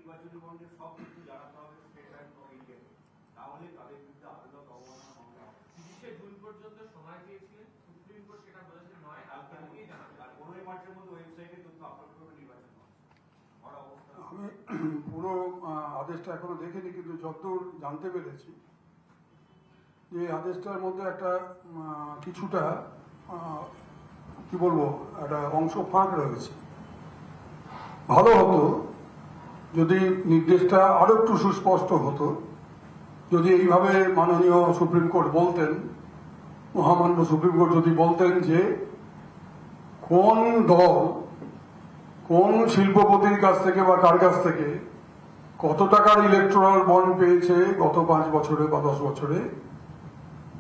নির্বাচনী বন্ডের সব কিছু জানাতে হবে স্টেট ব্যাংক অফ ইন্ডিয়া, তাহলে তাদের বিরুদ্ধে আদালত অবমাননা মামলা হবে। 30শে জুন পর্যন্ত সময় চেয়েছিলেন, সুপ্রিম কোর্ট সেটা বলেছে নয়, আর 15 মার্চের মধ্যে ওয়েবসাইটে তথ্য আপলোড করবে নির্বাচন আমি পুরো আদেশটা এখনো দেখিনি, কিন্তু যতদূর জানতে পেরেছি যে আদেশটার মধ্যে একটা কিছুটা কি বলবো একটা অংশ ফাঁক রয়েছে। ভালো হতো যদি নির্দেশটা আরো একটু সুস্পষ্ট হতো, যদি এইভাবে মাননীয় সুপ্রিম কোর্ট বলতেন, মহামান্য সুপ্রিম কোর্ট যদি বলতেন যে কোন দল কোন শিল্পপতির কাছ থেকে বা কার কাছ থেকে কত টাকার ইলেকট্রাল বন্ড পেয়েছে গত 5 বছরে বা 10 বছরে,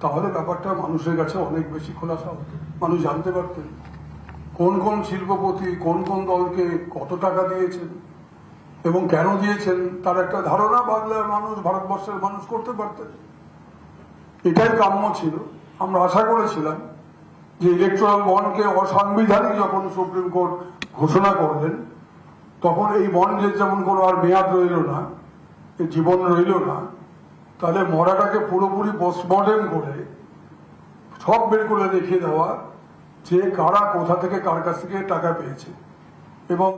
তাহলে ব্যাপারটা মানুষের কাছে অনেক বেশি খোলাসা হতো। মানুষ জানতে পারতেন কোন কোন শিল্পপতি কোন কোন দলকে কত টাকা দিয়েছেন এবং কেন দিয়েছেন, তার একটা ধারণা বাংলার মানুষ, ভারতবর্ষের মানুষ করতে পারতেন। এটাই কাম্য ছিল। আমরা আশা করেছিলাম যে ইলেকট্রাল বন্ডকে অসাংবিধানিক যখন সুপ্রিম কোর্ট ঘোষণা করলেন, তখন এই বন্ডের যেমন কোনো আর মেয়াদ রইল না, জীবন রইল না, তাহলে মরাটাকে পুরোপুরি পোস্টমর্টেম করে সব বের করে দেখিয়ে দেওয়া যে কারা কোথা থেকে কার কাছ থেকে টাকা পেয়েছে। এবং